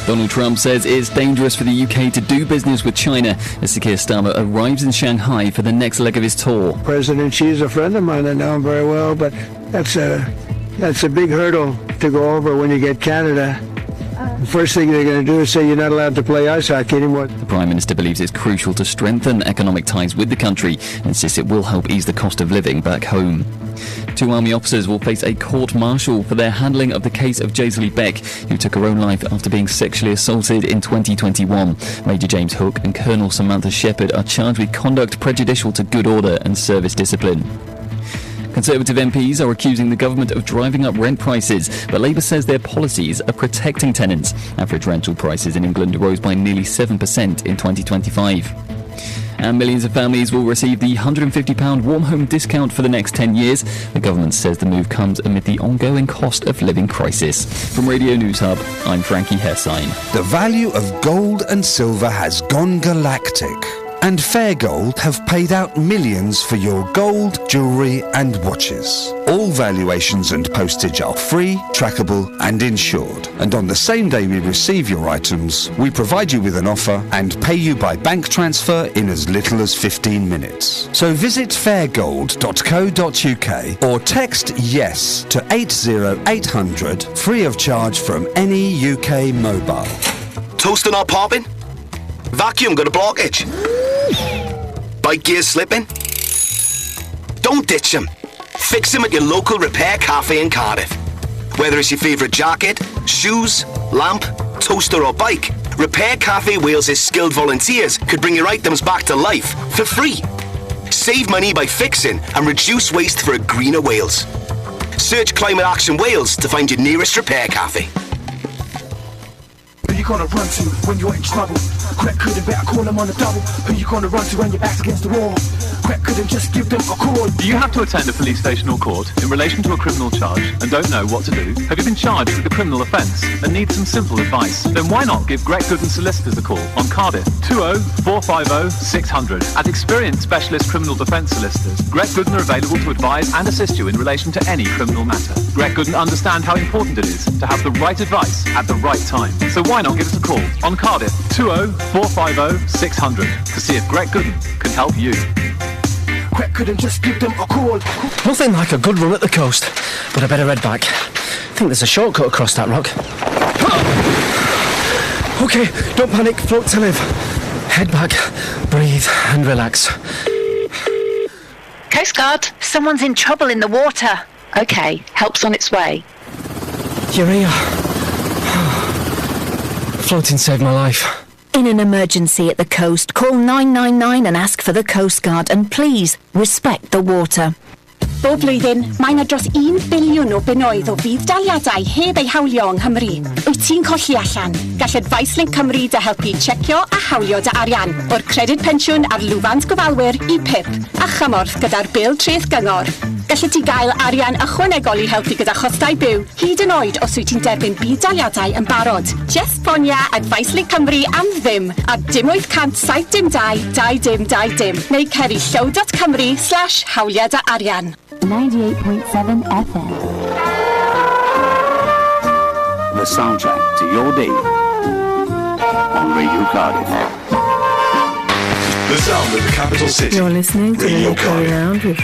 Donald Trump says it's dangerous for the UK to do business with China as Sir Keir Starmer arrives in Shanghai for the next leg of his tour. President Xi is a friend of mine. I know him very well, but that's a big hurdle to go over when you get Canada. The first thing they're going to do is say you're not allowed to play ice hockey anymore. The Prime Minister believes it's crucial to strengthen economic ties with the country and insists it will help ease the cost of living back home. 2 army officers will face a court-martial for their handling of the case of Jaisley Beck, who took her own life after being sexually assaulted in 2021. Major James Hook and Colonel Samantha Shepherd are charged with conduct prejudicial to good order and service discipline. Conservative MPs are accusing the government of driving up rent prices, but Labour says their policies are protecting tenants. Average rental prices in England rose by nearly 7% in 2025. And millions of families will receive the £150 warm home discount for the next 10 years. The government says the move comes amid the ongoing cost of living crisis. From Radio News Hub, I'm Frankie Hessine. The value of gold and silver has gone galactic. And Fair Gold have paid out millions for your gold, jewellery and watches. All valuations and postage are free, trackable and insured. And on the same day we receive your items, we provide you with an offer and pay you by bank transfer in as little as 15 minutes. So visit fairgold.co.uk or text YES to 80800 free of charge from any UK mobile. Toaster not popping? Vacuum got a blockage? Bike gears slipping? Don't ditch them. Fix them at your local repair cafe in Cardiff. Whether it's your favourite jacket, shoes, lamp, toaster or bike, Repair Cafe Wales' skilled volunteers could bring your items back to life for free. Save money by fixing and reduce waste for a greener Wales. Search Climate Action Wales to find your nearest repair cafe. Who you gonna run to when you're in trouble? Crack couldn't better call them on the double. Who you gonna run to when your back's against the wall? Crack couldn't just give them a call. Do you have to attend a police station or court in relation to a criminal charge and don't know what to do? Have you been charged with a criminal offence and need some simple advice? Then why not give Greg Gooden Solicitors a call on Cardiff 20-450-600. As experienced specialist criminal defence solicitors, Greg Gooden are available to advise and assist you in relation to any criminal matter. Greg Gooden understand how important it is to have the right advice at the right time. So why not give us a call on Cardiff 20-450-600 to see if Greg Gooden can help you. Crack couldn't just give them a call. Nothing like a good run at the coast, but I better head back. I think there's a shortcut across that rock. Okay, don't panic, float to live. Head back, breathe and relax. Coast Guard, someone's in trouble in the water. Okay, help's on its way. You're here. Floating saved my life. In an emergency at the coast, call 999 and ask for the Coast Guard, and please respect the water. Bob blwyddyn, mae 'na dros 1 biliwn o bunnoedd o fudd daliadau heb eu hawlio yng Nghymru. Wyt ti'n colli allan? Gall Advice Link Cymru dy helpu checio a hawlio dy arian. O'r credyd pensiwn ar lwfant gofalwyr I PIP a chymorth gyda'r bil treth gyngor. Gallet ti gael arian ychwanegol I helpu gyda chostau byw, hyd yn oed os wyt ti'n derbyn byd daliadau yn barod. Just ffonia Advice Link Cymru am ddim a dim 800-722-2dim. Neu ceri llaw.cymru/hawliad a arian. 98.7 FM. The soundtrack to your day on Radio Cardiff. The sound of the capital city. You're listening to Radio the Carry Round with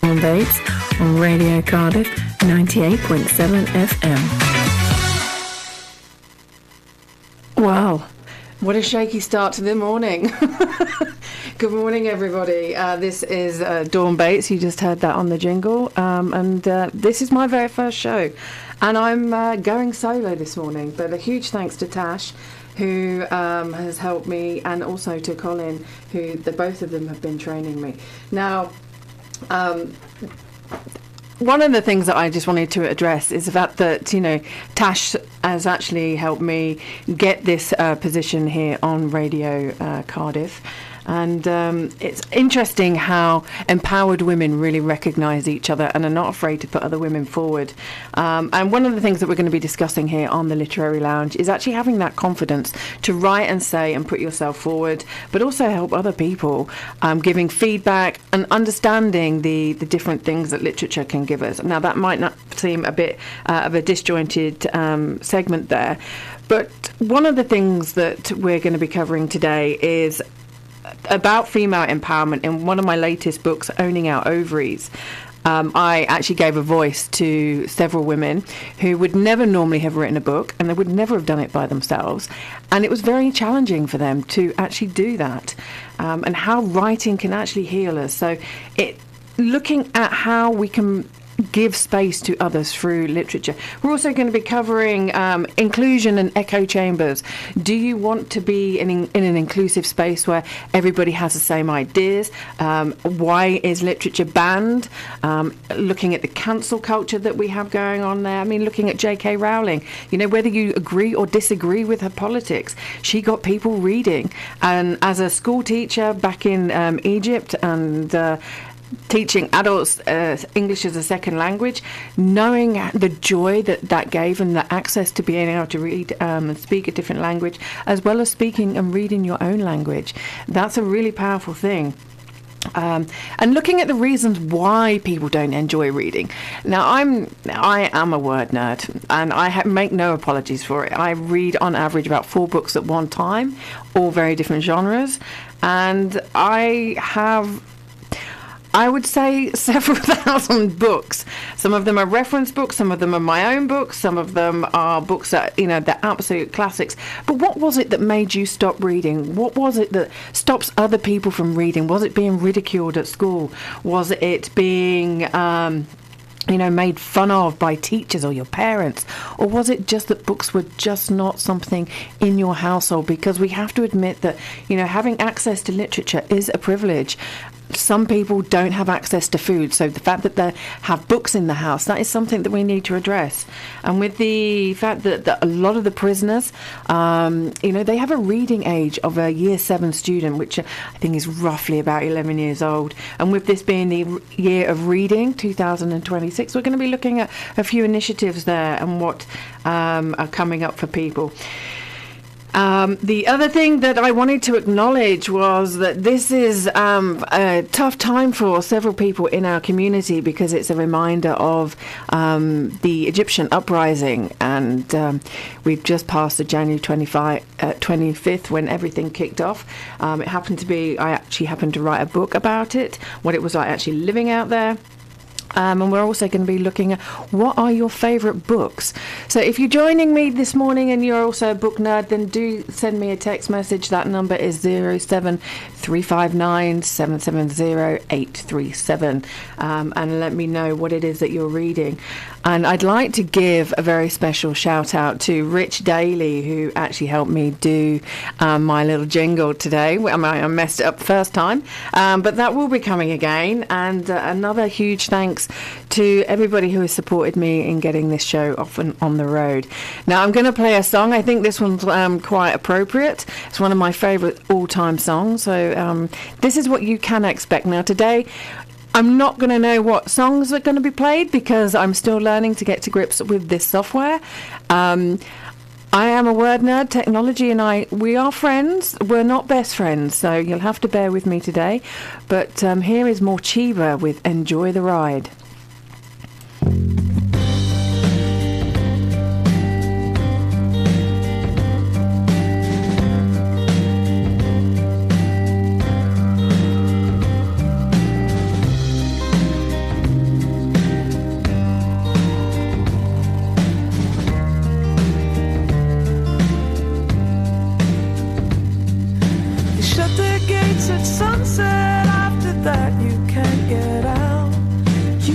Dawn Bates on Radio Cardiff 98.7 FM. Wow, what a shaky start to the morning. Good morning, everybody. This is Dawn Bates. You just heard that on the jingle. And this is my very first show. And I'm going solo this morning. But a huge thanks to Tash, who has helped me, and also to Colin, who both of them have been training me. Now, one of the things that I just wanted to address is the fact that, Tash has actually helped me get this position here on Radio Cardiff. And it's interesting how empowered women really recognise each other and are not afraid to put other women forward. And one of the things that we're going to be discussing here on the Literary Lounge is actually having that confidence to write and say and put yourself forward, but also help other people, giving feedback and understanding the different things that literature can give us. Now, that might not seem a bit of a disjointed segment there, but one of the things that we're going to be covering today is about female empowerment. In one of my latest books, Owning Our Ovaries, I actually gave a voice to several women who would never normally have written a book, and they would never have done it by themselves. And it was very challenging for them to actually do that, and how writing can actually heal us. So looking at how we can give space to others through literature. We're also going to be covering inclusion and echo chambers. Do you want to be in an inclusive space where everybody has the same ideas? Why is literature banned? Looking at the cancel culture that we have going on there. I mean, looking at J.K. Rowling, whether you agree or disagree with her politics, she got people reading. And as a school teacher back in Egypt and teaching adults English as a second language, knowing the joy that gave and the access to being able to read and speak a different language, as well as speaking and reading your own language, that's a really powerful thing. And looking at the reasons why people don't enjoy reading. Now, I am a word nerd, and I make no apologies for it. I read on average about 4 books at one time, all very different genres, and I would say several thousand books. Some of them are reference books, some of them are my own books, some of them are books that, they're absolute classics. But what was it that made you stop reading? What was it that stops other people from reading? Was it being ridiculed at school? Was it being made fun of by teachers or your parents? Or was it just that books were just not something in your household? Because we have to admit that, having access to literature is a privilege. Some people don't have access to food, so the fact that they have books in the house, that is something that we need to address. And with the fact that a lot of the prisoners, they have a reading age of a year 7 student, which I think is roughly about 11 years old. And with this being the year of reading, 2026, we're going to be looking at a few initiatives there and what are coming up for people. The other thing that I wanted to acknowledge was that this is a tough time for several people in our community, because it's a reminder of the Egyptian uprising, and we've just passed the January 25th when everything kicked off. I actually happened to write a book about it, what it was like actually living out there. And we're also going to be looking at what are your favourite books. So if you're joining me this morning and you're also a book nerd, then do send me a text message. That number is 07359 770 837, and let me know what it is that you're reading. And I'd like to give a very special shout out to Rich Daly, who actually helped me do my little jingle today. I messed it up the first time, but that will be coming again. And another huge thanks to everybody who has supported me in getting this show off and on the road. Now, I'm going to play a song. I think this one's quite appropriate. It's one of my favourite all-time songs. So this is what you can expect. Now, today, I'm not going to know what songs are going to be played because I'm still learning to get to grips with this software. I am a word nerd. Technology and we are friends. We're not best friends, so you'll have to bear with me today. But here is Morcheeba with Enjoy the Ride. At sunset, after that you can't get out. You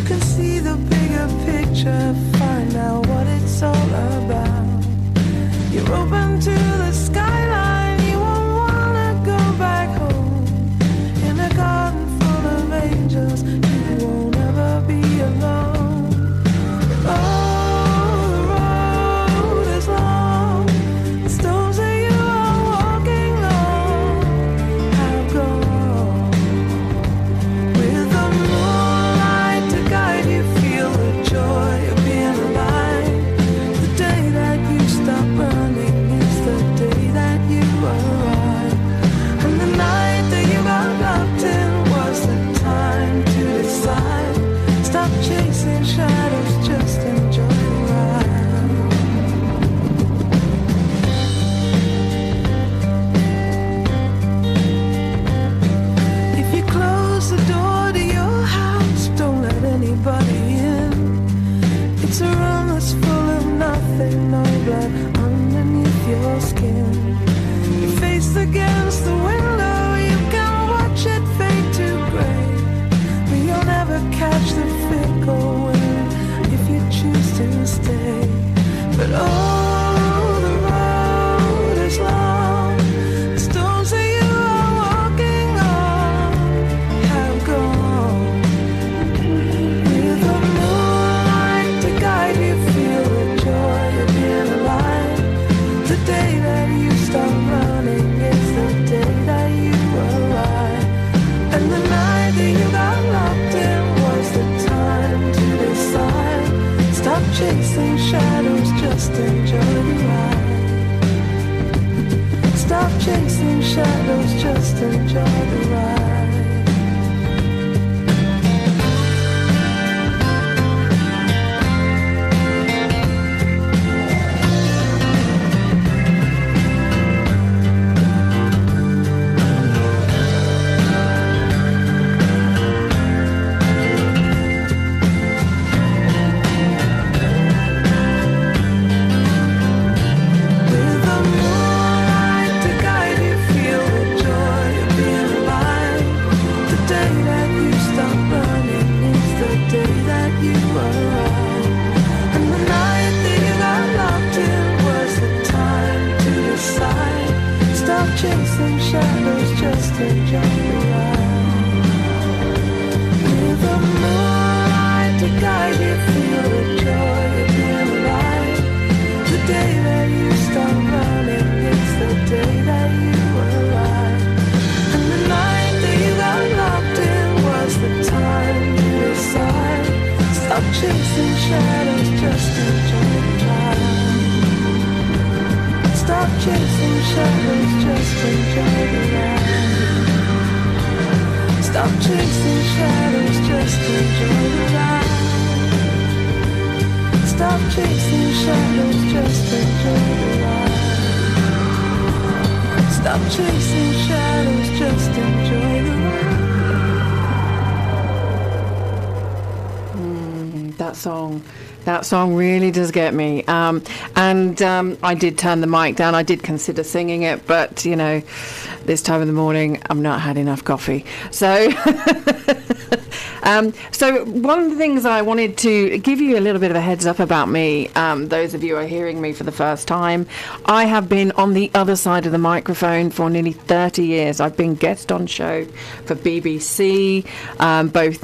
It's a room that's full of nothing, no blood underneath your skin. Your face against the window, you can watch it fade to grey, but you'll never catch the fickle wind if you choose to stay. But oh, the road is long, the stones that you are walking on have gone. With the moonlight to guide you, feel the joy of being alive. The day that you stop running is the day that you arrive. And the night that you got locked in was the time to decide. Stop chasing shadows, just enjoy the ride. Stop chasing shadows, just enjoy the ride. Chasing shadows, just enjoy the ride. With the moonlight to guide you, feel the joy of being alive. The day that you stop running is the day that you arrive. And the night that you got locked in was the time you decide. Stop chasing shadows, just enjoy the ride. Stop chasing shadows, just enjoy the ride. Stop chasing shadows, just enjoy the ride. Stop chasing shadows, just enjoy the ride. Stop chasing shadows, just enjoy the ride. That song really does get me. I did turn the mic down. I did consider singing it, but, you know, this time of the morning, I've not had enough coffee. So, so one of the things I wanted to give you a little bit of a heads up about me, those of you who are hearing me for the first time, I have been on the other side of the microphone for nearly 30 years. I've been guest on show for BBC, both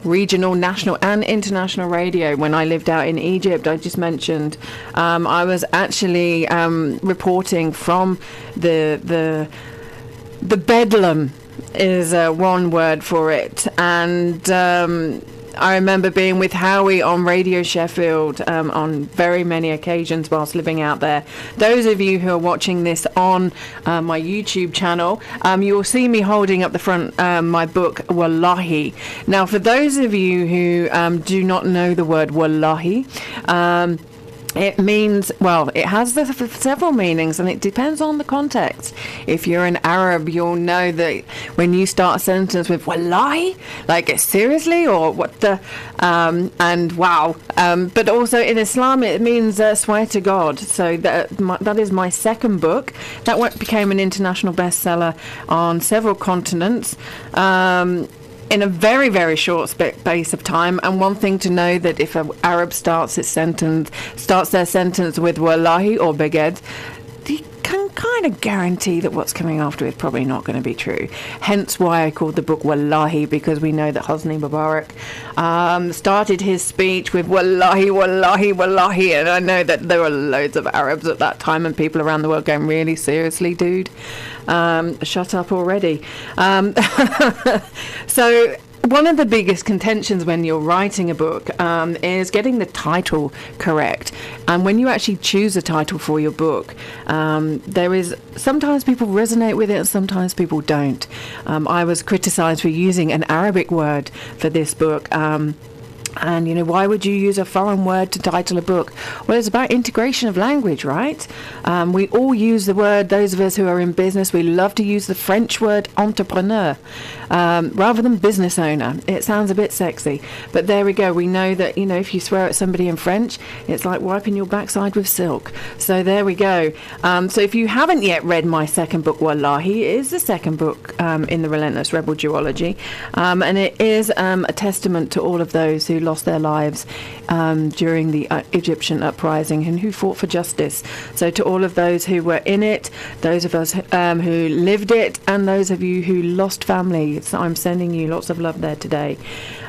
regional, national and international radio. When I lived out in Egypt, I just mentioned, I was actually reporting from the Bedlam is one word for it, and I remember being with Howie on Radio Sheffield on very many occasions whilst living out there. Those of you who are watching this on my YouTube channel, you will see me holding up the front my book Wallahi. Now, for those of you who do not know the word Wallahi, it means, well, it has several meanings, and it depends on the context. If you're an Arab, you'll know that when you start a sentence with wallahi, like seriously, or what the, and wow. But also in Islam, it means swear to God. So that is my second book. That became an international bestseller on several continents. In a very, very short space of time. And one thing to know, that if an Arab starts their sentence with wallahi or beged, you can kind of guarantee that what's coming after is probably not going to be true. Hence why I called the book Wallahi, because we know that Hosni Mubarak started his speech with wallahi, wallahi, wallahi, and I know that there were loads of Arabs at that time and people around the world going, really, seriously, dude? Shut up already. So one of the biggest contentions when you're writing a book is getting the title correct. And when you actually choose a title for your book, there is sometimes people resonate with it and sometimes people don't. I was criticized for using an Arabic word for this book. And, why would you use a foreign word to title a book? Well, it's about integration of language, right? We all use the word, those of us who are in business, we love to use the French word entrepreneur rather than business owner. It sounds a bit sexy. But there we go. We know that, if you swear at somebody in French, it's like wiping your backside with silk. So there we go. So if you haven't yet read my second book, Wallahi, it is the second book in the Relentless Rebel duology. And it is a testament to all of those who lost their lives during the Egyptian uprising and who fought for justice. So to all of those who were in it, those of us who lived it, and those of you who lost family, so I'm sending you lots of love there today.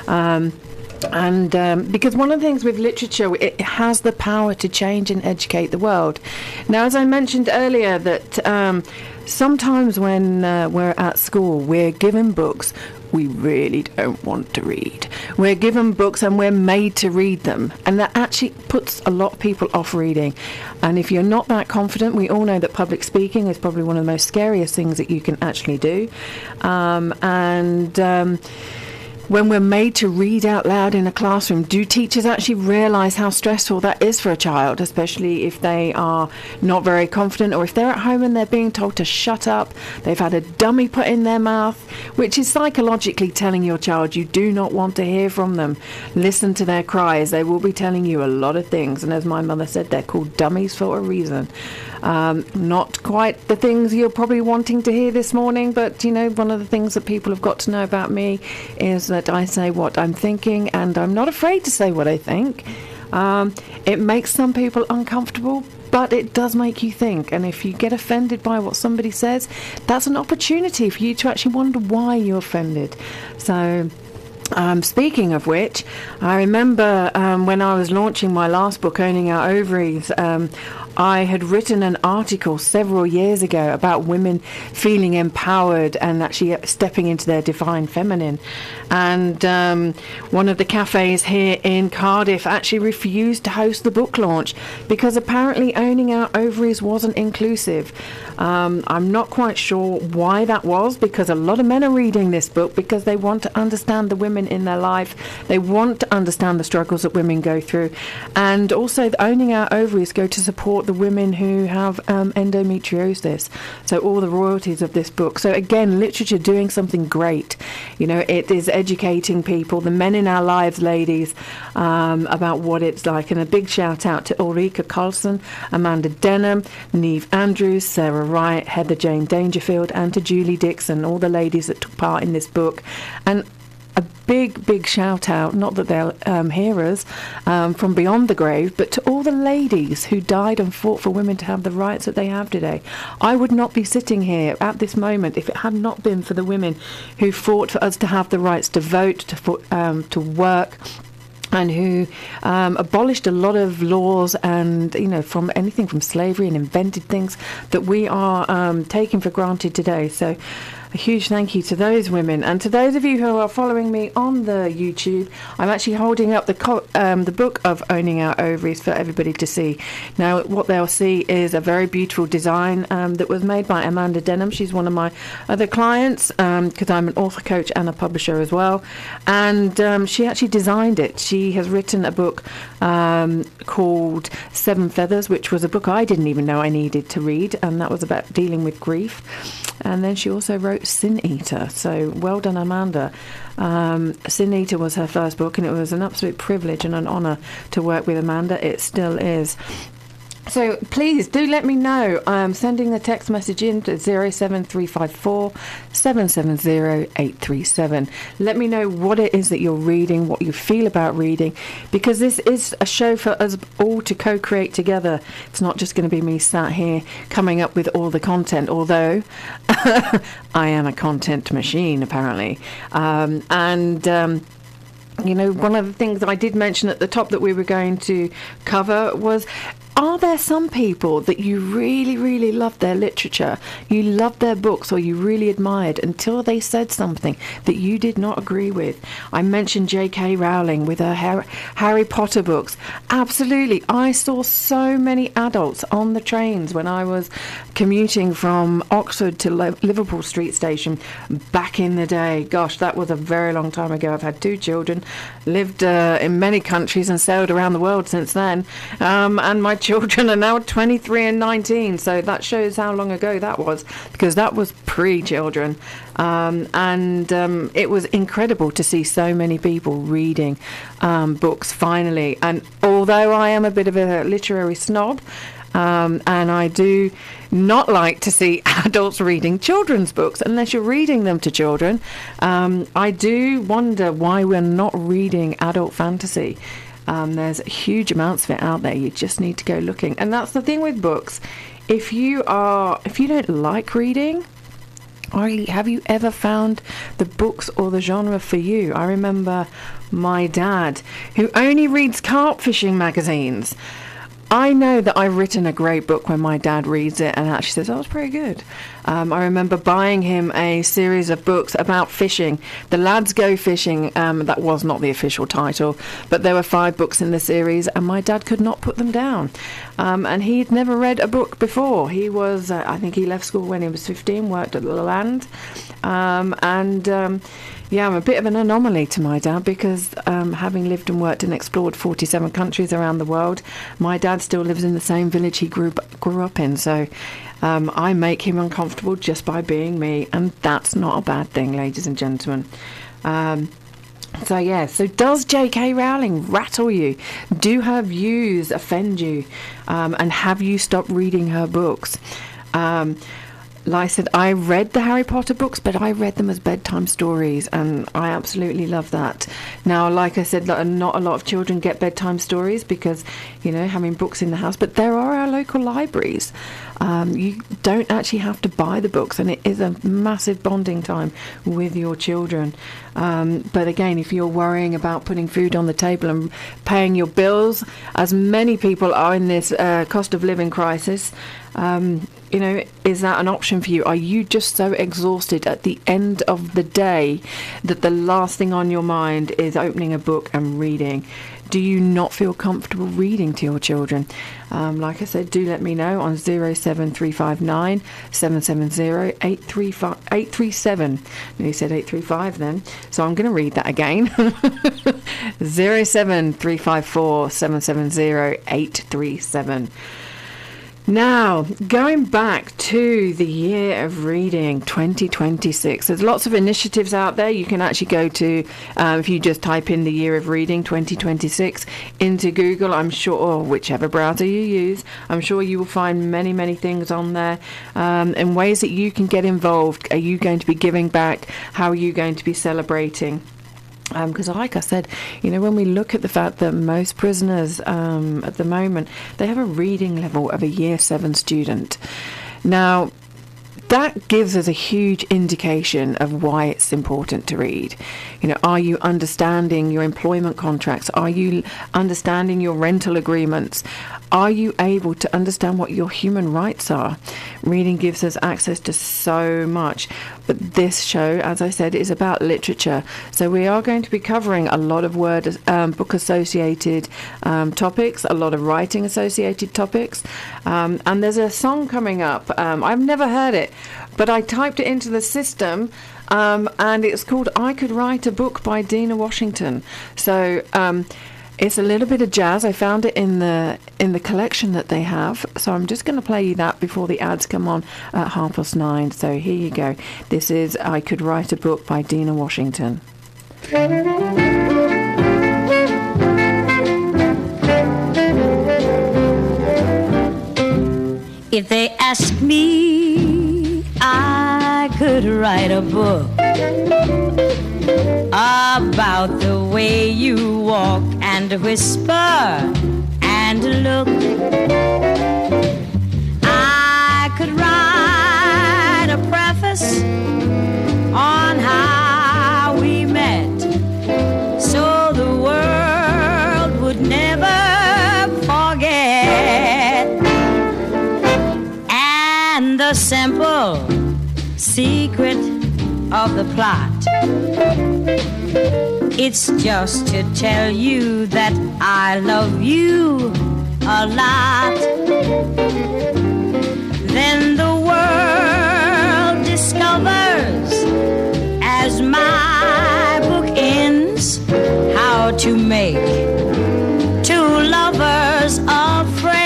Because one of the things with literature, it has the power to change and educate the world. Now, as I mentioned earlier, that sometimes when we're at school, we're given books we really don't want to read. We're given books and we're made to read them, and that actually puts a lot of people off reading. And if you're not that confident, we all know that public speaking is probably one of the most scariest things that you can actually do. When we're made to read out loud in a classroom, do teachers actually realise how stressful that is for a child, especially if they are not very confident, or if they're at home and they're being told to shut up, they've had a dummy put in their mouth, which is psychologically telling your child you do not want to hear from them. Listen to their cries. They will be telling you a lot of things, and as my mother said, they're called dummies for a reason. Not quite the things you're probably wanting to hear this morning, but one of the things that people have got to know about me is that I say what I'm thinking, and I'm not afraid to say what I think. It makes some people uncomfortable, but it does make you think, and if you get offended by what somebody says, that's an opportunity for you to actually wonder why you're offended. So speaking of which, I remember when I was launching my last book, Owning Our Ovaries, I had written an article several years ago about women feeling empowered and actually stepping into their divine feminine. And one of the cafes here in Cardiff actually refused to host the book launch because apparently Owning Our Ovaries wasn't inclusive. I'm not quite sure why that was, because a lot of men are reading this book because they want to understand the women in their life. They want to understand the struggles that women go through. And also, the Owning Our Ovaries go to support the women who have endometriosis. So all the royalties of this book. So again, literature doing something great. It is educating people, the men in our lives, ladies, about what it's like. And a big shout out to Ulrika Carlson, Amanda Denham, Neve Andrews, Sarah Wright, Heather Jane Dangerfield, and to Julie Dixon, all the ladies that took part in this book. And a big shout out, not that they're hearers from beyond the grave, but to all the ladies who died and fought for women to have the rights that they have today. I would not be sitting here at this moment if it had not been for the women who fought for us to have the rights to vote, to work, and who abolished a lot of laws and, from anything from slavery, and invented things that we are taking for granted today. So a huge thank you to those women. And to those of you who are following me on the YouTube, I'm actually holding up the book of Owning Our Ovaries for everybody to see. Now, what they'll see is a very beautiful design that was made by Amanda Denham. She's one of my other clients because I'm an author coach and a publisher as well. And she actually designed it. She has written a book called Seven Feathers, which was a book I didn't even know I needed to read, and that was about dealing with grief. And then she also wrote Sin Eater. So well done, Amanda. Sin Eater was her first book, and it was an absolute privilege and an honour to work with Amanda. It still is. So please do let me know. I'm sending a text message in to 07354 770 837. Let me know what it is that you're reading, what you feel about reading, because this is a show for us all to co-create together. It's not just going to be me sat here coming up with all the content, although I am a content machine, apparently. One of the things I did mention at the top that we were going to cover was Are there some people that you really, really loved their literature, you loved their books, or you really admired until they said something that you did not agree with? I mentioned J.K. Rowling with her Harry Potter books. Absolutely. I saw so many adults on the trains when I was commuting from Oxford to Liverpool Street Station back in the day. Gosh, that was a very long time ago. I've had 2 children, lived in many countries and sailed around the world since then. And my children are now 23 and 19, so that shows how long ago that was, because that was pre-children. It was incredible to see so many people reading books finally. And although I am a bit of a literary snob, and I do not like to see adults reading children's books unless you're reading them to children, I do wonder why we're not reading adult fantasy. There's huge amounts of it out there. You just need to go looking. And that's the thing with books. If you don't like reading, have you ever found the books or the genre for you? I remember my dad, who only reads carp fishing magazines. I know that I've written a great book when my dad reads it and actually says, oh, it's pretty good. I remember buying him a series of books about fishing. The Lads Go Fishing, that was not the official title, but there were 5 books in the series, and my dad could not put them down. And he'd never read a book before. He was, I think he left school when he was 15, worked at the land. Yeah, I'm a bit of an anomaly to my dad because having lived and worked and explored 47 countries around the world, my dad still lives in the same village he grew up in. So I make him uncomfortable just by being me, and that's not a bad thing, ladies and gentlemen. So does J.K. Rowling rattle you? Do her views offend you? And have you stopped reading her books? Like I said, I read the Harry Potter books, but I read them as bedtime stories, and I absolutely love that. Now, like I said, not a lot of children get bedtime stories because, having books in the house, but there are our local libraries. You don't actually have to buy the books, and it is a massive bonding time with your children. But again, if you're worrying about putting food on the table and paying your bills, as many people are in this cost of living crisis, is that an option for you? Are you just so exhausted at the end of the day that the last thing on your mind is opening a book and reading? Do you not feel comfortable reading to your children? Like I said, do let me know on 07359 770 837. You said 835 then, so I'm going to read that again. 07354 770 837. Now, going back to the year of reading 2026, there's lots of initiatives out there. You can actually go to, if you just type in the year of reading 2026 into Google, I'm sure, or whichever browser you use, I'm sure you will find many, many things on there and ways that you can get involved. Are you going to be giving back? How are you going to be celebrating? Because like I said, when we look at the fact that most prisoners at the moment, they have a reading level of a year 7 student. Now, that gives us a huge indication of why it's important to read. Are you understanding your employment contracts? Are you understanding your rental agreements? Are you able to understand what your human rights are? Reading gives us access to so much. But this show, as I said, is about literature. So we are going to be covering a lot of book-associated topics, a lot of writing-associated topics. And there's a song coming up. I've never heard it, but I typed it into the system, and it's called I Could Write a Book by Dina Washington. So it's a little bit of jazz. I found it in the collection that they have. So I'm just going to play you that before the ads come on at 9:30. So here you go. This is I Could Write a Book by Dina Washington. If they ask me, I could write a book about the way you walk and whisper and look. I could write a preface on how we met, so the world would never forget. the simple secret of the plot. It's just to tell you that I love you a lot. Then the world discovers, as my book ends, how to make two lovers of friends.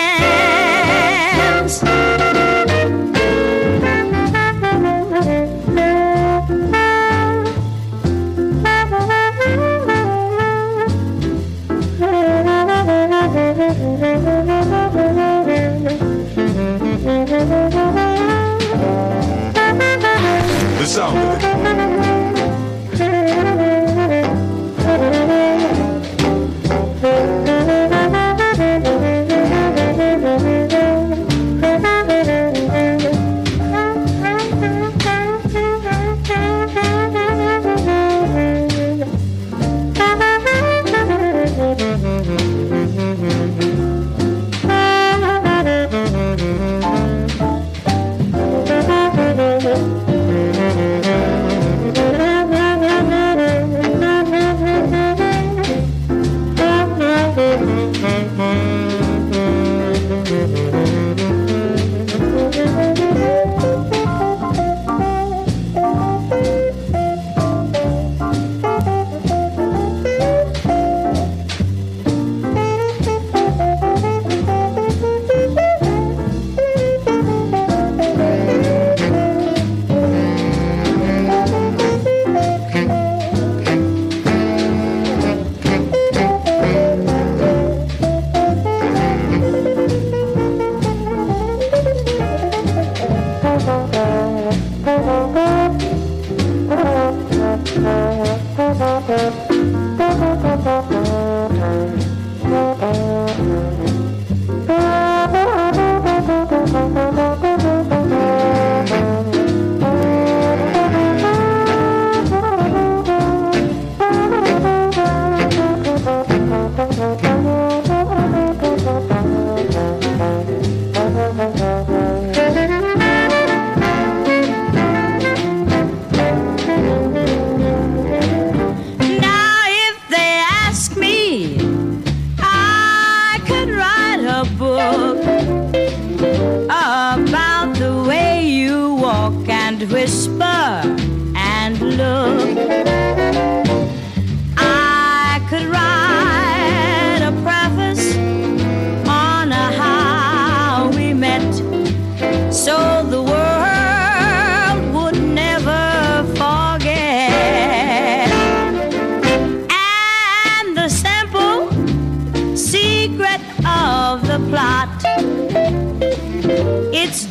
The sound of it.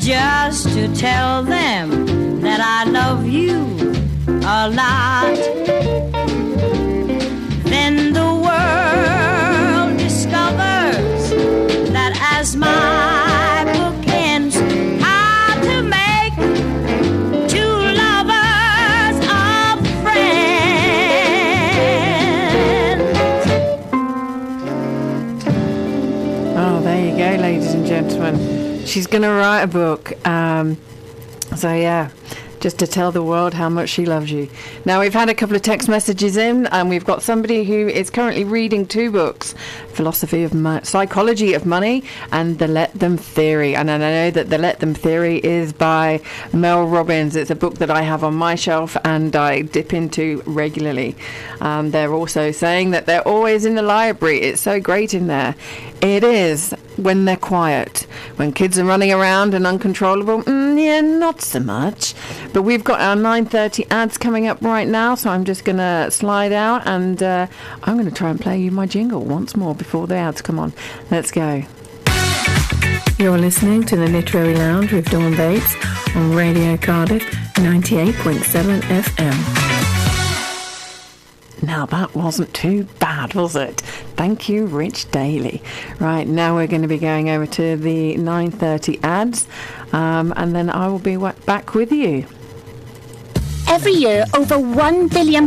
Just to tell them that I love you a lot. Then the world discovers that as my book ends, how to make two lovers of friends. Oh, there you go, ladies and gentlemen. She's going to write a book. So, yeah, just to tell the world how much she loves you. Now, we've had a couple of text messages in, and we've got somebody who is currently reading two books, Psychology of Money and The Let Them Theory. And I know that The Let Them Theory is by Mel Robbins. It's a book that I have on my shelf and I dip into regularly. They're also saying that they're always in the library. It's so great in there. It is when they're quiet. When kids are running around and uncontrollable, yeah, not so much. But we've got our 9:30 ads coming up right now, so I'm just going to slide out and I'm going to try and play you my jingle once more before the ads come on. Let's go. You're listening to the Literary Lounge with Dawn Bates on Radio Cardiff 98.7 FM. Now that wasn't too bad, was it? Thank you, Rich Daly. Right, now we're going to be going over to the 9:30 ads, and then I will be back with you. Every year, over £1 billion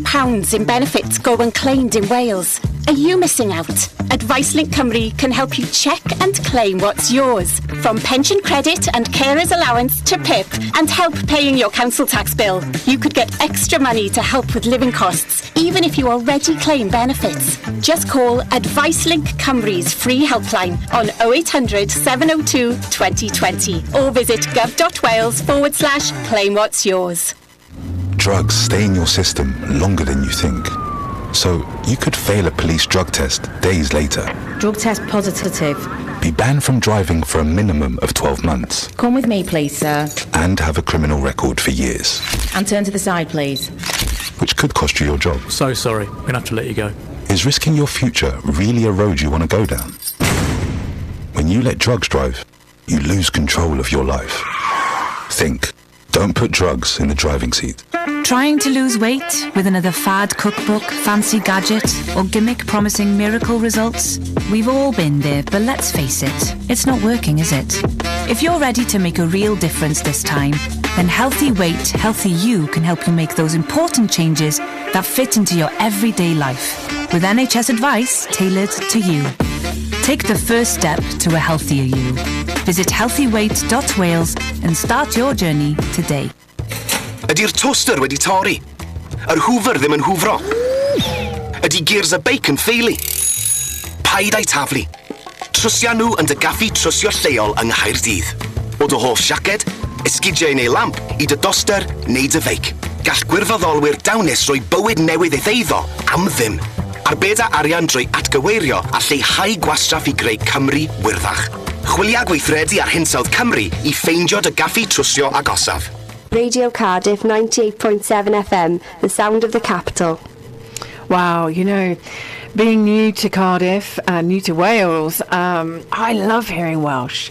in benefits go unclaimed in Wales. Are you missing out? Advice Link Cymru can help you check and claim what's yours. From pension credit and carers allowance to PIP and help paying your council tax bill. You could get extra money to help with living costs, even if you already claim benefits. Just call Advice Link Cymru's free helpline on 0800 702 2020 or visit gov.wales/claim what's yours. Drugs stay in your system longer than you think. So you could fail a police drug test days later. Drug test positive. Be banned from driving for a minimum of 12 months. Come with me, please, sir. And have a criminal record for years. And turn to the side, please. Which could cost you your job. So sorry, we're going to have to let you go. Is risking your future really a road you want to go down? When you let drugs drive, you lose control of your life. Think. Don't put drugs in the driving seat. Trying to lose weight with another fad cookbook, fancy gadget, or gimmick promising miracle results? We've all been there, but let's face it, it's not working, is it? If you're ready to make a real difference this time, then Healthy Weight, Healthy You can help you make those important changes that fit into your everyday life, with NHS advice tailored to you. Take the first step to a healthier you. Visit healthyweight.wales and start your journey today. Ydy'r toaster wedi torri? Yr hoover ddim yn hwfro? Ydy gears y beic yn ffeili? Paid a'i taflu. Trwsia nhw yn dy gaffi trwsio lleol yng Nghaerdydd. O dy hoff siaced, esgidiau neu lamp, i dy doster neu dy feic. Gall gwirfoddolwyr dawnus roi bywyd newydd iddeiddo am ddim. Arbeda arian drwy atgyweirio a lleihau gwastraff i greu Cymru wyrddach. Chwilia gweithredu ar hinsawdd Cymru i ffeindio dy gaffi trwsio agosaf. Radio Cardiff 98.7 FM, the sound of the capital. Wow, you know, being new to Cardiff, new to Wales, I love hearing Welsh.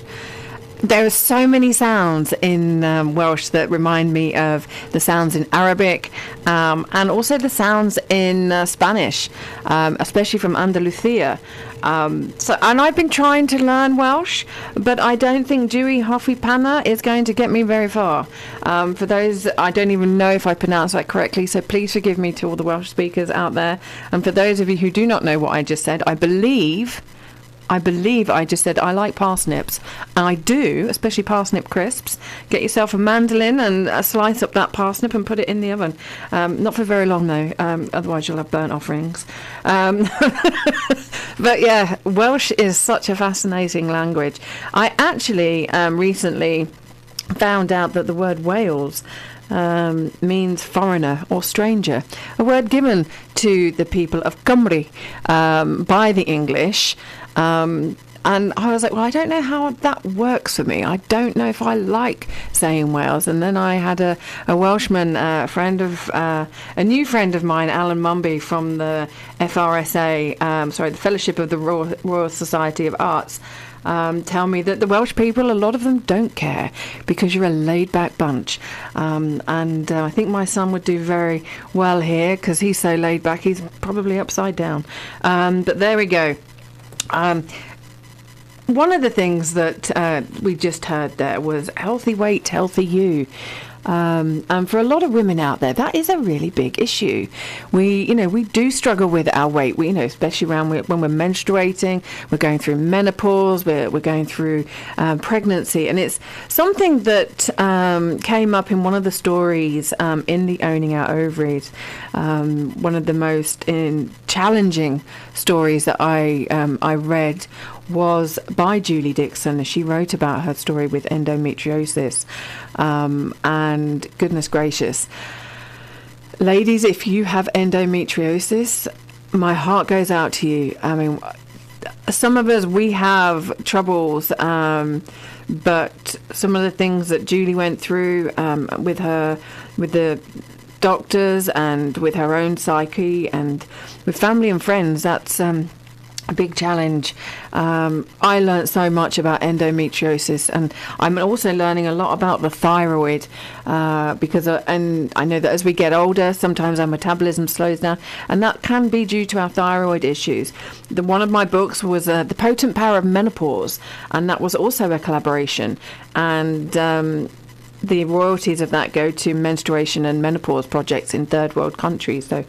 There are so many sounds in Welsh that remind me of the sounds in Arabic and also the sounds in Spanish, especially from Andalusia. And I've been trying to learn Welsh, but I don't think Dwi Hoffi Panna is going to get me very far. For those, I don't even know if I pronounced that correctly, so please forgive me to all the Welsh speakers out there. And for those of you who do not know what I just said, I believe I just said I like parsnips, and I do, especially parsnip crisps. Get yourself a mandolin and slice up that parsnip and put it in the oven. Not for very long though, otherwise you'll have burnt offerings. But yeah, Welsh is such a fascinating language. I actually recently found out that the word Wales means foreigner or stranger, a word given to the people of Cymru by the English. And I was like, well, I don't know how that works for me. I don't know if I like saying Wales. And then I had a Welshman, a new friend of mine, Alan Mumby from the FRSA, the Fellowship of the Royal Society of Arts, tell me that the Welsh people, a lot of them don't care because you're a laid-back bunch. And I think my son would do very well here because he's so laid-back, he's probably upside down. But there we go. One of the things that we just heard there was healthy weight, healthy you. And for a lot of women out there, that is a really big issue. We do struggle with our weight. Especially around when we're menstruating, we're going through menopause, we're going through pregnancy, and it's something that came up in one of the stories in the Owning Our Ovaries. One of the most challenging stories that I read was by Julie Dixon. She wrote about her story with endometriosis. And goodness gracious, ladies, if you have endometriosis, my heart goes out to you. I mean, some of us, we have troubles, but some of the things that Julie went through with the doctors and with her own psyche and with family and friends, that's a big challenge. I learned so much about endometriosis, and I'm also learning a lot about the thyroid because and I know that as we get older, sometimes our metabolism slows down, and that can be due to our thyroid issues. One of my books was The Potent Power of Menopause, and that was also a collaboration. And the royalties of that go to menstruation and menopause projects in third world countries. So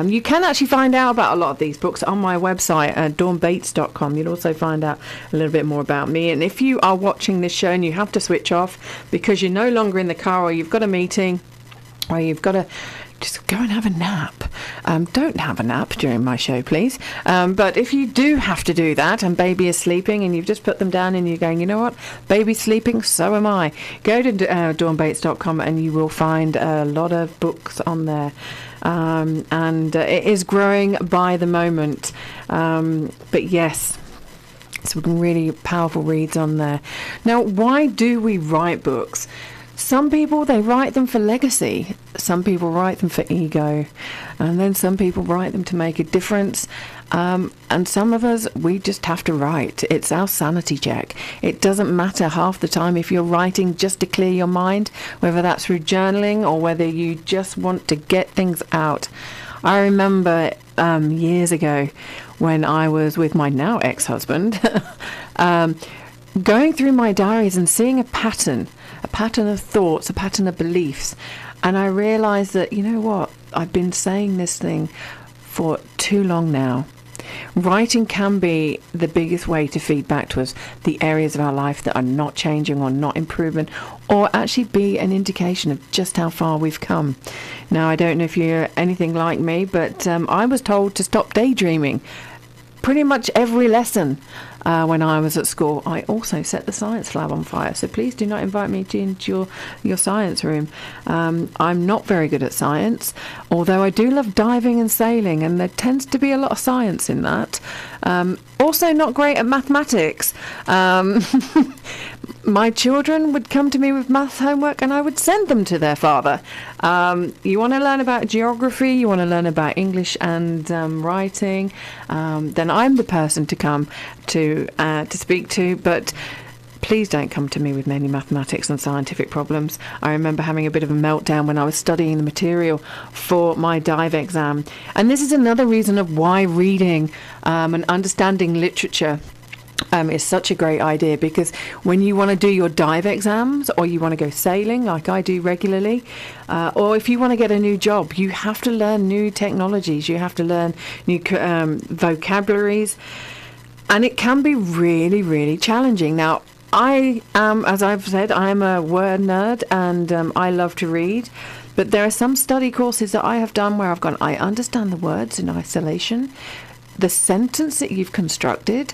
you can actually find out about a lot of these books on my website at dawnbates.com. You'll also find out a little bit more about me. And if you are watching this show and you have to switch off because you're no longer in the car, or you've got a meeting, or you've got to just go and have a nap. Don't have a nap during my show, please. But if you do have to do that and baby is sleeping and you've just put them down and you're going, you know what, baby's sleeping, so am I. Go to dawnbates.com and you will find a lot of books on there. And it is growing by the moment. But yes, some really powerful reads on there. Now, why do we write books? Some people, they write them for legacy. Some people write them for ego. And then some people write them to make a difference. And some of us, we just have to write. It's our sanity check. It doesn't matter half the time if you're writing just to clear your mind, whether that's through journaling or whether you just want to get things out. I remember years ago when I was with my now ex-husband, going through my diaries and seeing a pattern of thoughts, a pattern of beliefs. And I realized that, you know what, I've been saying this thing for too long now. Writing can be the biggest way to feed back to us the areas of our life that are not changing or not improving, or actually be an indication of just how far we've come. Now, I don't know if you're anything like me, but I was told to stop daydreaming pretty much every lesson when I was at school. I also set the science lab on fire, so please do not invite me into your science room. I'm not very good at science, although I do love diving and sailing, and there tends to be a lot of science in that. Also not great at mathematics. My children would come to me with math homework and I would send them to their father. You want to learn about geography, you want to learn about English and writing, then I'm the person to come to speak to, but please don't come to me with many mathematics and scientific problems. I remember having a bit of a meltdown when I was studying the material for my dive exam. And this is another reason of why reading and understanding literature is such a great idea, because when you want to do your dive exams, or you want to go sailing like I do regularly, or if you want to get a new job, you have to learn new technologies, you have to learn new vocabularies, and it can be really, really challenging. Now, I am, as I've said, I'm a word nerd, and I love to read. But there are some study courses that I have done where I've gone, I understand the words in isolation. The sentence that you've constructed,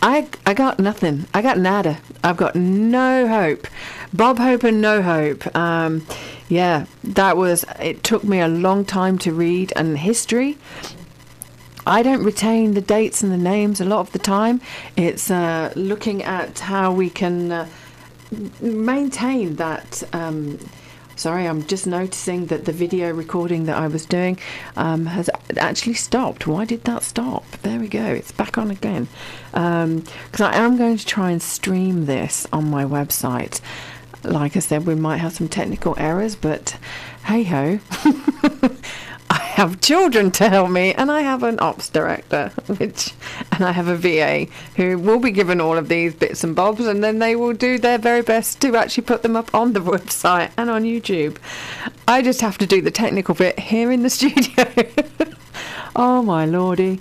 I got nothing. I got nada. I've got no hope. Bob Hope and no hope. Yeah, it took me a long time to read. And history, I don't retain the dates and the names a lot of the time. It's looking at how we can maintain that. Sorry, I'm just noticing that the video recording that I was doing has actually stopped. Why did that stop? There we go. It's back on again. Because I am going to try and stream this on my website. Like I said, we might have some technical errors, but hey-ho. I have children to help me, and I have an ops director, and I have a VA who will be given all of these bits and bobs, and then they will do their very best to actually put them up on the website and on YouTube. I just have to do the technical bit here in the studio. Oh my lordy.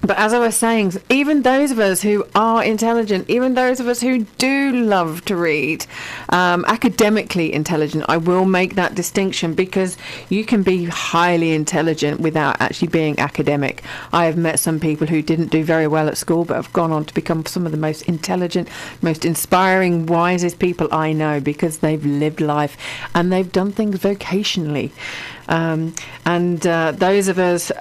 But as I was saying, even those of us who are intelligent, even those of us who do love to read, academically intelligent, I will make that distinction, because you can be highly intelligent without actually being academic. I have met some people who didn't do very well at school but have gone on to become some of the most intelligent, most inspiring, wisest people I know, because they've lived life and they've done things vocationally. And those of us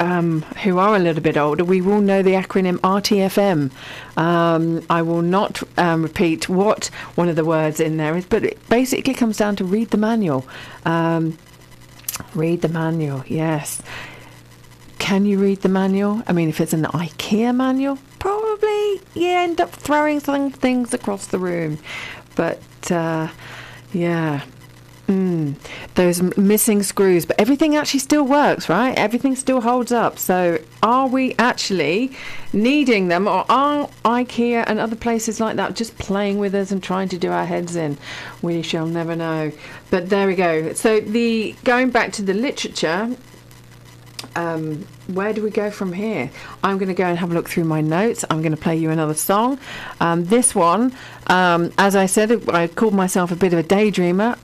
who are a little bit older, we will know the acronym RTFM. I will not repeat what one of the words in there is, but it basically comes down to read the manual. Read the manual, yes. Can you read the manual? I mean, if it's an IKEA manual, probably you end up throwing some things across the room. But, yeah. Those missing screws, but everything actually still works, right? Everything still holds up. So are we actually needing them, or are IKEA and other places like that just playing with us and trying to do our heads in? We shall never know. But there we go. So going back to the literature, where do we go from here? I'm going to go and have a look through my notes. I'm going to play you another song. This one, as I said, I called myself a bit of a daydreamer.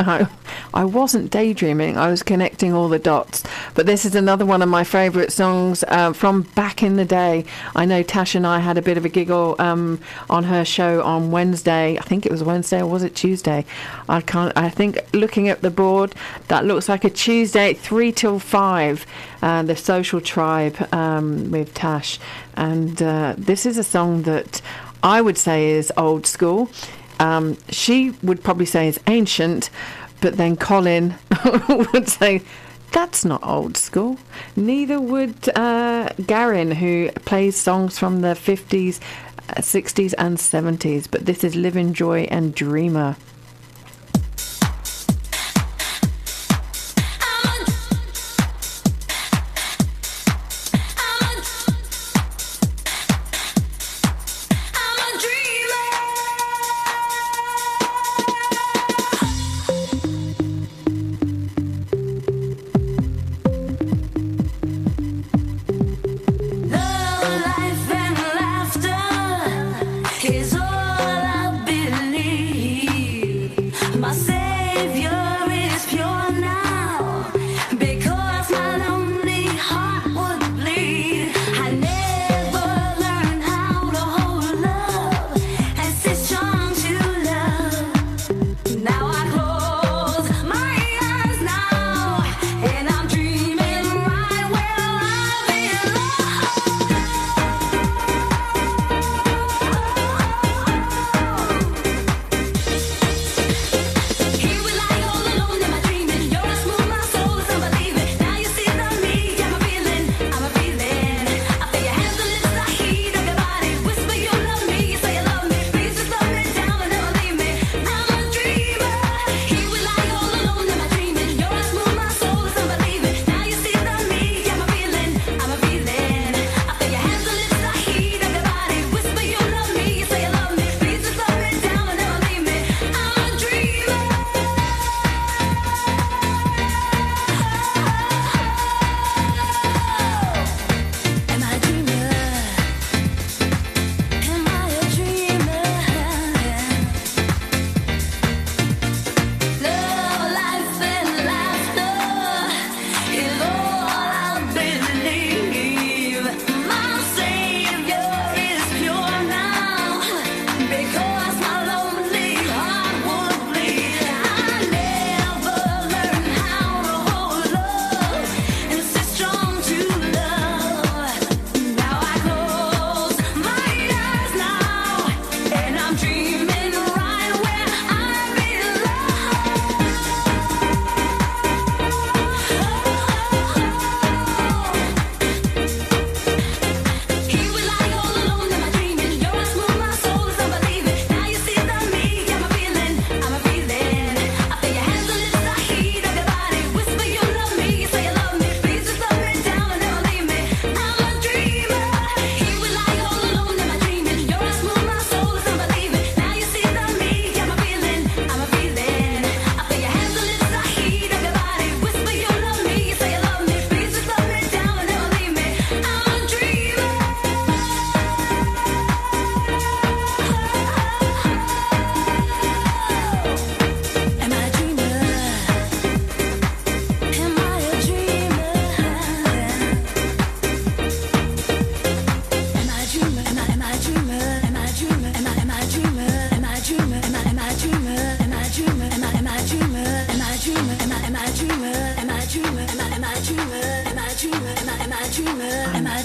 I wasn't daydreaming, I was connecting all the dots. But this is another one of my favourite songs from back in the day. I know Tash and I had a bit of a giggle on her show on Wednesday. I think it was Wednesday, or was it Tuesday? I think looking at the board, that looks like a Tuesday, 3 till 5. The Social Tribe with Tash, and this is a song that I would say is old school. She would probably say it's ancient, but then Colin would say that's not old school. Neither would Garin, who plays songs from the 50s, 60s and 70s, but this is Living Joy and Dreamer. Is all I believe.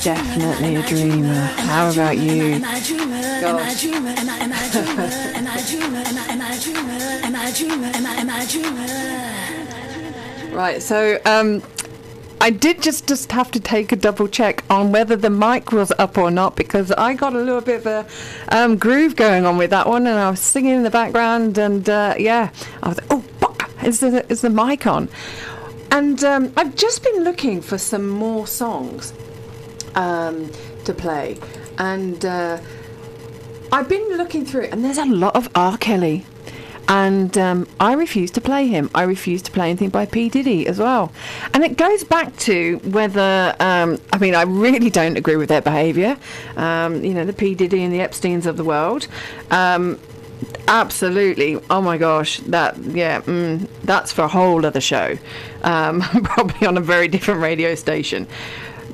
Definitely a dreamer. How about you? Right, so I did just have to take a double check on whether the mic was up or not, because I got a little bit of a groove going on with that one, and I was singing in the background, and yeah, I was like, oh, fuck, Is the mic on? And I've just been looking for some more songs to play, and I've been looking through, and there's a lot of R. Kelly. And I refuse to play him. I refuse to play anything by P. Diddy as well. And it goes back to whether, I mean, I really don't agree with their behaviour. The P. Diddy and the Epsteins of the world. Absolutely. Oh my gosh. That's for a whole other show. Probably on a very different radio station.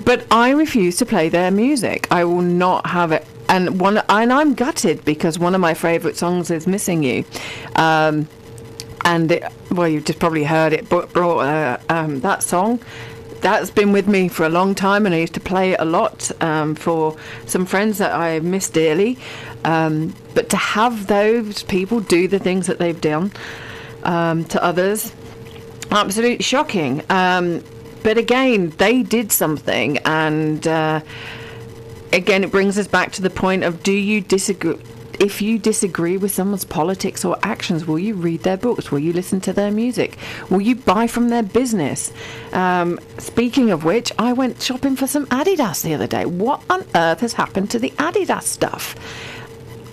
But I refuse to play their music. I will not have it. And I'm gutted because one of my favourite songs is "Missing You," you've just probably heard it. But that song, that's been with me for a long time, and I used to play it a lot for some friends that I miss dearly. But to have those people do the things that they've done to others, absolutely shocking. But again, they did something, and. Again, it brings us back to the point of, do you disagree? If you disagree with someone's politics or actions, will you read their books? Will you listen to their music? Will you buy from their business? Speaking of which, I went shopping for some Adidas the other day. What on earth has happened to the Adidas stuff?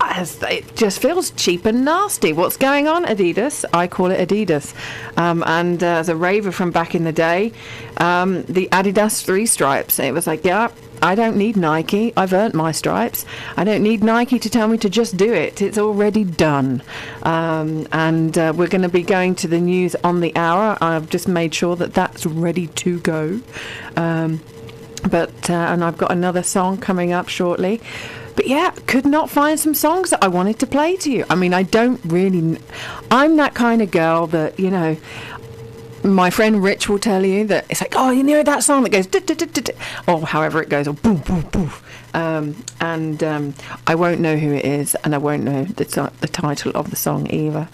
It just feels cheap and nasty. What's going on, Adidas? I call it Adidas. And as a raver from back in the day, the Adidas 3 stripes, it was like, yeah, I don't need Nike. I've earned my stripes. I don't need Nike to tell me to just do it. It's already done. And we're going to be going to the news on the hour. I've just made sure that that's ready to go. And I've got another song coming up shortly. But yeah, could not find some songs that I wanted to play to you. I mean, I'm that kind of girl that, my friend Rich will tell you that it's like, oh, you know that song that goes, or however it goes, or boom, boom, boom. I won't know who it is, and I won't know the title of the song either.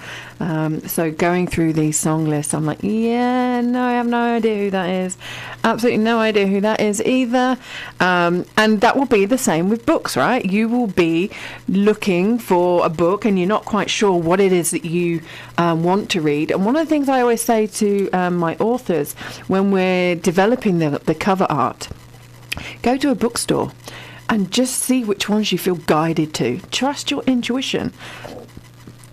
So going through these song lists, I'm like, yeah, no, I have no idea who that is. Absolutely no idea who that is either. And that will be the same with books, right? You will be looking for a book, and you're not quite sure what it is that you want to read. And one of the things I always say to my authors when we're developing the cover art, go to a bookstore and just see which ones you feel guided to. Trust your intuition.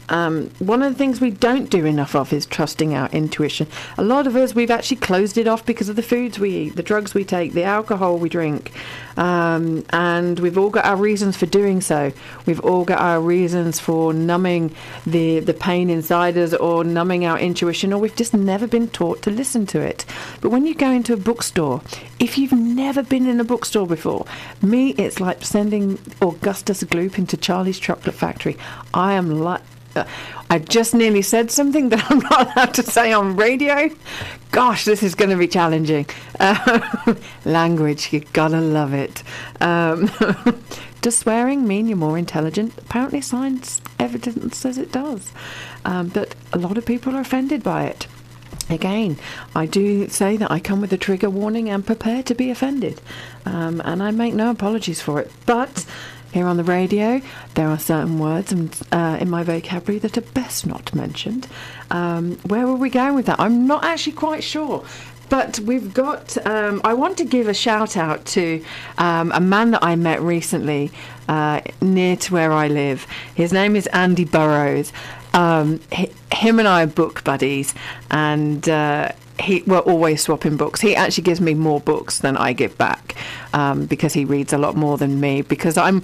One of the things we don't do enough of is trusting our intuition. A lot of us, we've actually closed it off because of the foods we eat, the drugs we take, the alcohol we drink. And we've all got our reasons for doing so. We've all got our reasons for numbing the pain inside us, or numbing our intuition, or we've just never been taught to listen to it. But when you go into a bookstore, if you've never been in a bookstore before, it's like sending Augustus Gloop into Charlie's Chocolate Factory. I am like... I just nearly said something that I'm not allowed to say on radio. Gosh, this is going to be challenging. Language, you gotta love it. Does swearing mean you're more intelligent? Apparently science evidence says it does. But a lot of people are offended by it. Again, I do say that I come with a trigger warning and prepare to be offended. And I make no apologies for it. But... here on the radio, there are certain words in my vocabulary that are best not mentioned. Where were we going with that? I'm not actually quite sure. But we've got... I want to give a shout out to a man that I met recently near to where I live. His name is Andy Burrows. Him and I are book buddies, and... we're always swapping books. He actually gives me more books than I give back because he reads a lot more than me, because I'm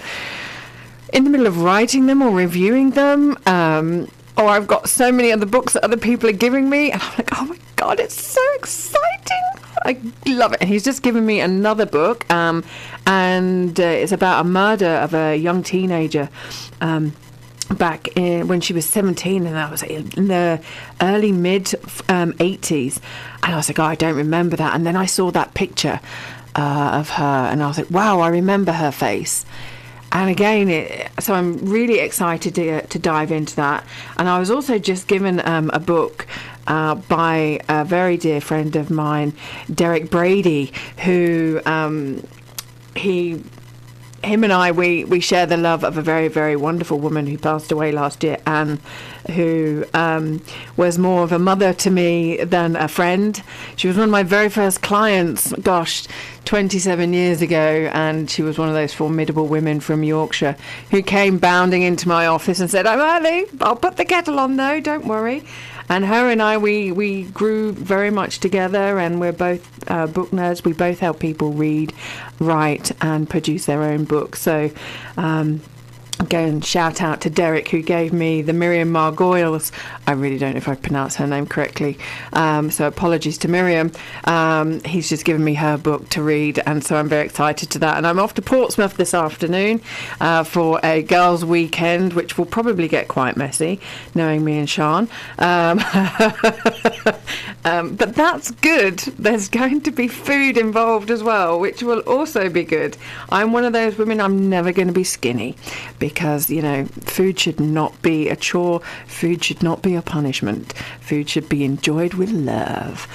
in the middle of writing them or reviewing them, or I've got so many other books that other people are giving me, and I'm like, oh my God, it's so exciting. I love it. And he's just given me another book, and it's about a murder of a young teenager back when she was 17, and I was in the early mid 80s, and I was like, oh, I don't remember that. And then I saw that picture of her, and I was like, wow, I remember her face. And again, so I'm really excited to dive into that. And I was also just given a book by a very dear friend of mine, Derek Brady, who him and I, we share the love of a very, very wonderful woman who passed away last year, Anne, who was more of a mother to me than a friend. She was one of my very first clients, 27 years ago, and she was one of those formidable women from Yorkshire who came bounding into my office and said, "I'm early, I'll put the kettle on though, don't worry." And her and I, we grew very much together, and we're both book nerds. We both help people read, write, and produce their own books. So again, shout out to Derek, who gave me the Miriam Margoyles. I really don't know if I pronounced her name correctly, so apologies to Miriam. He's just given me her book to read, and so I'm very excited to that. And I'm off to Portsmouth this afternoon for a girls' weekend, which will probably get quite messy, knowing me and Sean. But that's good. There's going to be food involved as well, which will also be good. I'm one of those women, I'm never going to be skinny, because, you know, food should not be a chore. Food should not be a punishment. Food should be enjoyed with love.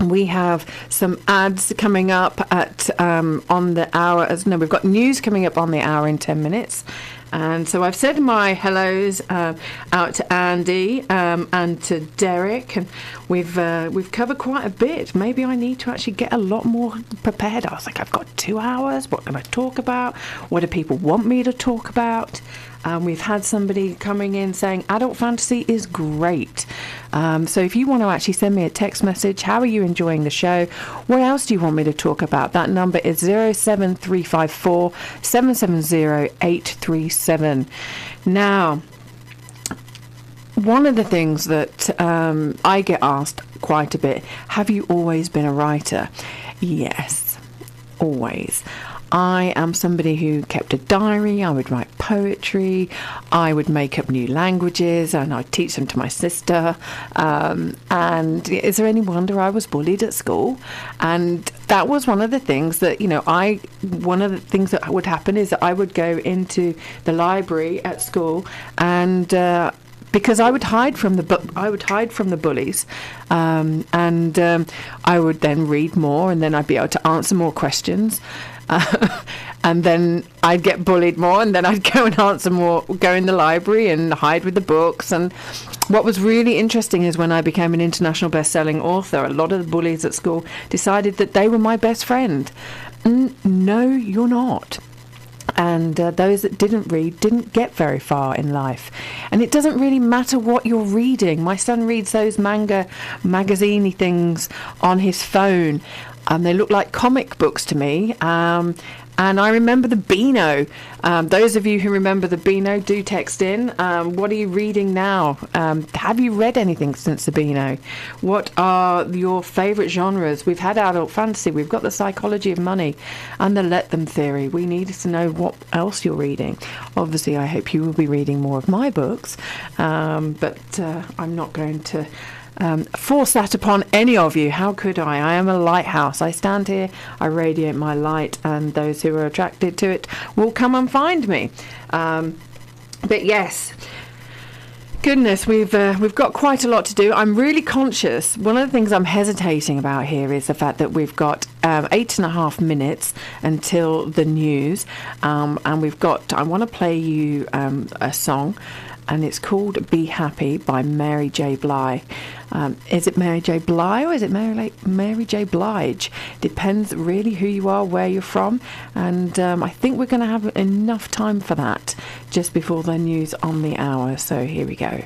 We have some ads coming up at on the hour. We've got news coming up on the hour in 10 minutes. And so I've said my hellos out to Andy and to Derek, and we've covered quite a bit. Maybe I need to actually get a lot more prepared. I was like, I've got 2 hours. What can I talk about? What do people want me to talk about? We've had somebody coming in saying adult fantasy is great. So if you want to actually send me a text message, how are you enjoying the show? What else do you want me to talk about? That number is 07354 770 837. Now, one of the things that I get asked quite a bit, have you always been a writer? Yes, always. I am somebody who kept a diary. I would write poetry. I would make up new languages, and I'd teach them to my sister. And is there any wonder I was bullied at school? And that was one of the things that, one of the things that would happen is that I would go into the library at school, and because I would hide from the bullies, and I would then read more, and then I'd be able to answer more questions. And then I'd get bullied more, and then I'd go and answer more, go in the library and hide with the books. And what was really interesting is when I became an international best-selling author, a lot of the bullies at school decided that they were my best friend. No, you're not. And those that didn't read didn't get very far in life. And it doesn't really matter what you're reading. My son reads those magazine-y things on his phone. They look like comic books to me. And I remember the Beano. Those of you who remember the Beano, do text in. What are you reading now? Have you read anything since the Beano? What are your favourite genres? We've had adult fantasy. We've got the psychology of money and the let them theory. We need to know what else you're reading. Obviously, I hope you will be reading more of my books. But I'm not going to force that upon any of you. How could I? I am a lighthouse. I stand here, I radiate my light, and those who are attracted to it will come and find me. But yes, goodness, we've got quite a lot to do. I'm really conscious. One of the things I'm hesitating about here is the fact that we've got 8.5 minutes until the news, and I want to play you a song, and it's called Be Happy by Mary J. Blige. Is it Mary J. Blige or is it Mary J. Blige? Depends really who you are, where you're from. And I think we're going to have enough time for that just before the news on the hour. So here we go.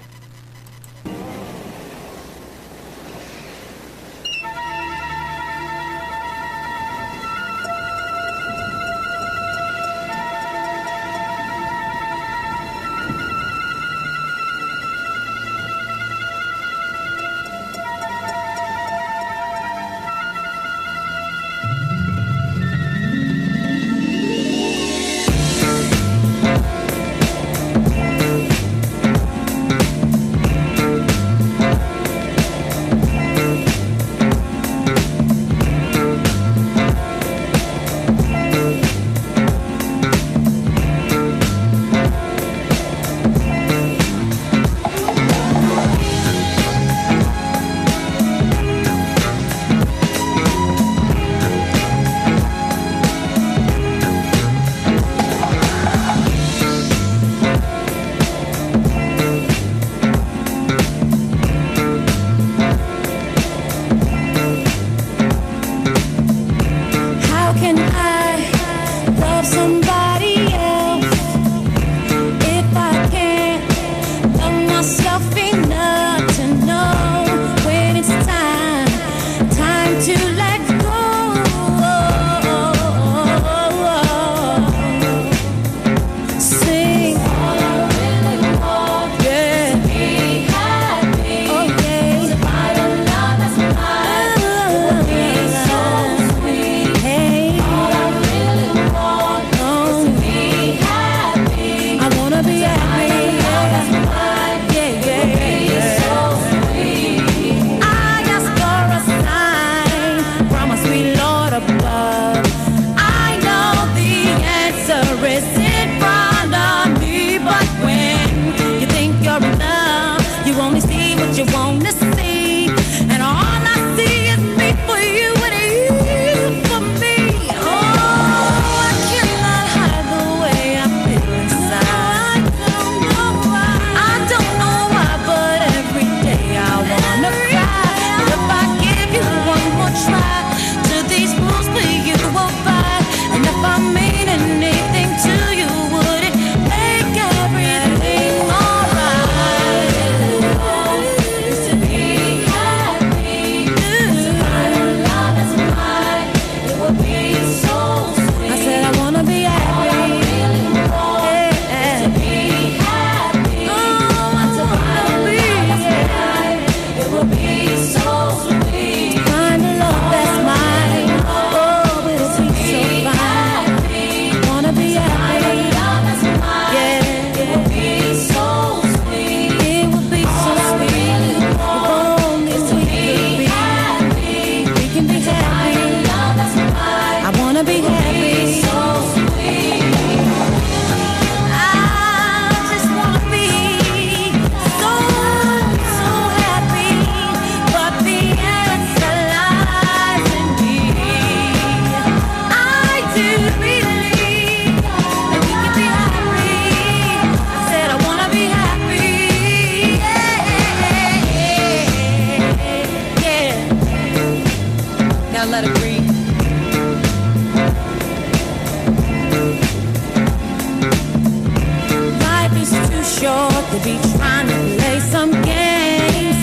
sure to be trying to play some games.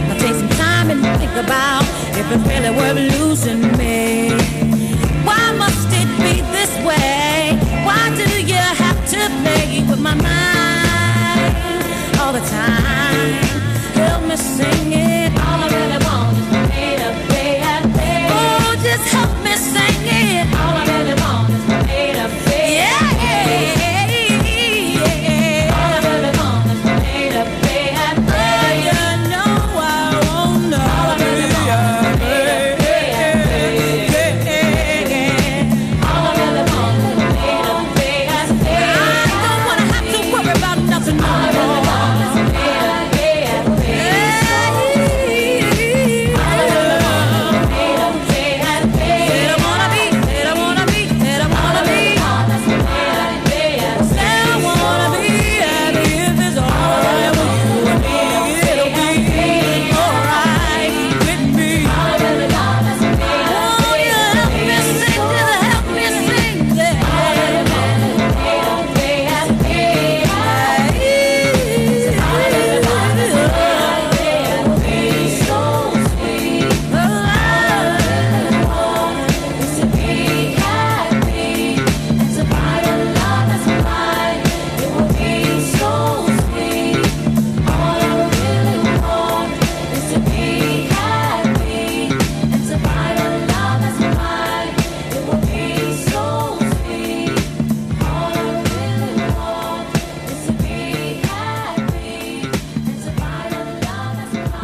Now take some time and think about if it's really worth losing me. Why must it be this way? Why do you have to play with my mind all the time? Help me sing it. All I really want is for me to play and play. Oh, just help me sing it. All I really want is for me to play. Yeah. All I really want is for me to play and play. You know I won't know. All I really want is for me to play and play. All I really want is for me to play and play. I don't wanna have to worry about nothing more. All I really want is for me to play and play. All I really want is for me to play and play. Said I wanna be, said I wanna be, said I wanna be. Said I wanna be happy if it's alright with you and me. It'll be alright with me. Oh, you help me sing, help me sing, yeah.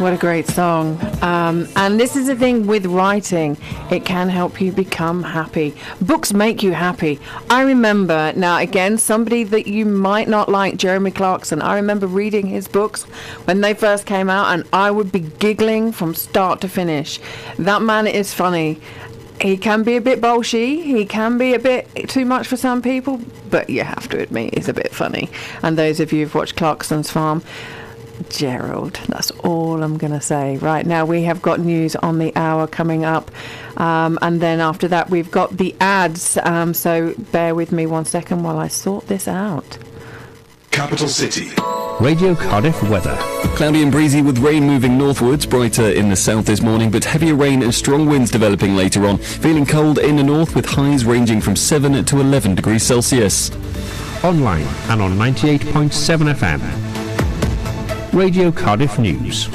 What a great song. And this is the thing with writing. It can help you become happy. Books make you happy. I remember, now again, somebody that you might not like, Jeremy Clarkson. I remember reading his books when they first came out and I would be giggling from start to finish. That man is funny. He can be a bit bolshy. He can be a bit too much for some people. But you have to admit, he's a bit funny. And those of you who've watched Clarkson's Farm, Gerald, that's all I'm going to say. Right now we have got news on the hour coming up, and then after that we've got the ads, so bear with me 1 second while I sort this out. Capital City. Radio Cardiff weather. Cloudy and breezy with rain moving northwards, brighter in the south this morning, but heavier rain and strong winds developing later on. Feeling cold in the north with highs ranging from 7 to 11 degrees Celsius. Online and on 98.7 FM. Radio Cardiff News.